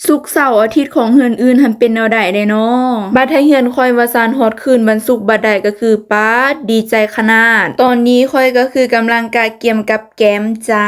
ศุกร์เสาร์อาทิตย์ของเฮือนอื่นหั้นเป็นแนวใดเด้น้อบัดถ้าเฮือนข้อยว่าซานฮอดคืนวันศุกร์บัดใดก็คือป๊าดดีใจขนาดตอนนี้ข้อยก็คือกำลังกะเกียมกับแกมจ้า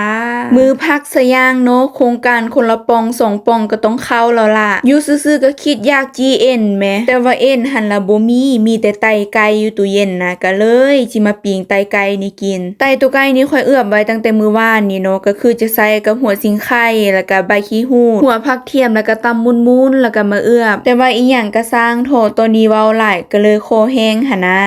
มือพักซะย่างเนาะโครงการคนละปอง2ปองก็ต้องเข้าแล้วล่ะอยู่ซื่อๆก็คิดอยาก GN แหมแต่ว่าเอ็นหันละบ่มีแต่ไตไก่อยู่ตู้เย็นนะก็เลยสิมาปิ้งไตไก่นี่กินไตตัวไก่นี่ข้อยเอือบไว้ตั้งแต่มื้อวานนี่เนาะก็คือจะใส่กับหัวสิงไข่แล้วก็ใบขี้หูดหัวผักเทียมแล้วก็ตำมุนๆแล้วก็มาเอือบแต่ว่าอีหยังก็สร้างโถตัวนี้เว้าหลายก็เลยคอแห้งหั่นนะ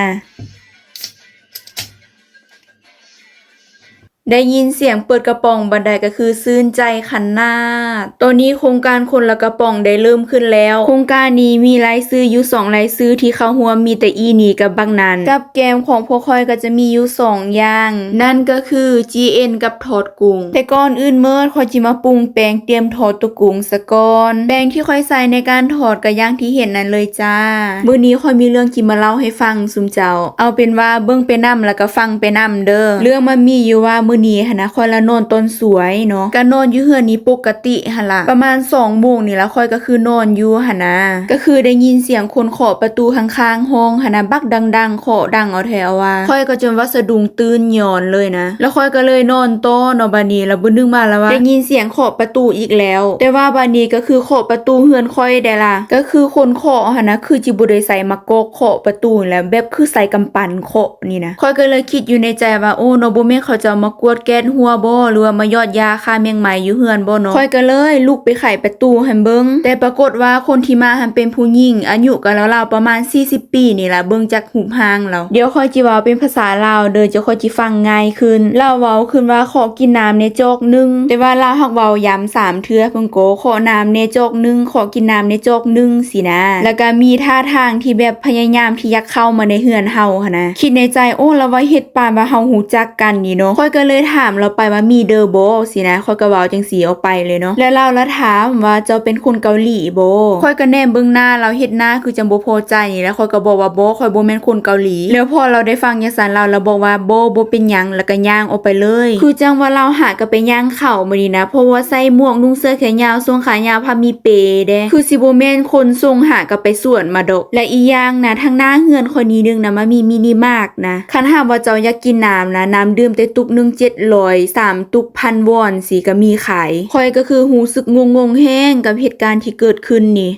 ได้ยินเสียงเปิดกระป๋องบันไดก็คือซื่นใจขันนาดตอนนี้โครงการคนละกระป๋องได้เริ่มขึ้นแล้ว โครงการนี้มีรายซื้ออยู่2รายซื้อที่เข้าร่วมมีแต่อีนี่กับบางนันกับแกมของพวกค่อยก็จะมีอยู่2อย่าง นั่นก็คือ GN กับทอดกุ้งแต่ก่อนอื่นเมื่อค่อยจิมาปรุงแป้งเตรียมทอดตัวกุ้งซะก่อนแป้งที่ค่อยใส่ในการทอดก็อย่างที่เห็นนั่นเลยจ้ามื้อนี้ค่อยมีเรื่องที่มาเล่าให้ฟังซุมเจ้าเอาเป็นว่าเบิ่งไปนำแล้วก็ฟังไปนำเด้อเรื่องมันมีอยู่ว่ามื้อนี้หั่นนะค่อยละนอนต้นสวยเนาะก็นอนอยู่เฮือนนี้ปกติหั่นล่ะประมาณ2 โมงนี่ละค่อยก็คือนอนอยู่หั่นนะก็คือได้ยินเสียงคนเคาะประตูข้างๆห้องหั่นนะบักดังๆเคาะดังเอาแถวว่าค่อยก็จนว่าสะดุ้งตื่นหยอนเลยนะแล้วค่อยก็เลยนอนต่อเนาะบัดนี้แล้วบ่นึกมาแล้วว่าได้ยินเสียงเคาะประตูอีกแล้วแต่ว่าบัดนี้ก็คือเคาะประตูเฮือนค่อยได้ล่ะก็คือคนเคาะหั่นนะคือจิบ่ได้ใส่มากอกเคาะประตูแล้วแบบคือใส่กำปั้นเคาะนี่นะค่อยก็เลยคิดอยู่ในใจว่าโอ้เนาะบ่แม่นเขาจะมากวดแก๊สหัวบ่หรือว่ามายอดยาฆ่าแมงไหมอยู่เฮือนบ่เนาะค่อยก็เลยลุกไปไขประตูให้เบิ่งแต่ปรากฏว่าคนที่มาหันเป็นผู้หญิงอายุก็ราวๆประมาณ40 ปีนี่ล่ะเบิ่งจากหูปร่างแล้วเดี๋ยวค่อยจิเว้าเป็นภาษาลาวเด้อจะค่อยจิฟังง่ายขึ้นลาวเว้าขึ้นว่าขอกินน้ำในจอกนึงแต่ว่าลาวฮักเว้าย้ำ3เทื่อเพิ่นโกขอน้ำในจอกนึงขอกินน้ำในจอกนึงสินะแล้วก็มีท่าทางที่แบบพยายามที่อยากเข้ามาในเฮือนเฮาหั่นนะคิดในใจโอ้แล้วว่าเฮ็ดปานว่าเฮาฮู้จักกันนี่เนาะค่อยก็เลยถามเราไปว่ามีเดอร์บ่สินะค่อยก็เว้าจังสีออกไปเลยเนาะแล้วเราละถามว่าเจ้าเป็นคนเกาหลีบ่ค่อยก็แนมเบิ่งหน้าเราเฮ็ดหน้าคือจังบ่พอใจนี่แล้วค่อยก็บอกว่าบ่ค่อยบ่แม่นคนเกาหลีแล้วพอเราได้ฟังจังซั่นเราบอกว่าบ่เป็นหยังแล้วก็ย่างออกไปเลยคือจังว่าเราหาก็ไปย่างเข้ามื้อนี้นะเพราะว่าใส่หมวกนุ่งเสื้อแขนยาวทรงขายาวพามีเปเด้คือสิบ่แม่นคนทรงหาก็ไปสวนมาดอกและอีกอย่างนะทางหน้าเฮือนคนนี้นึงนะมันมีมินิมาร์ทนะคันหากว่าเจ้าอยากกินน้ำนะน้ำดื่มแต่ตุกนึง700 3ตุก1,000 วอนสิก็มีขายค่อยก็คือรู้สึกงงๆแฮงกับเหตุการณ์ที่เกิดขึ้นนี่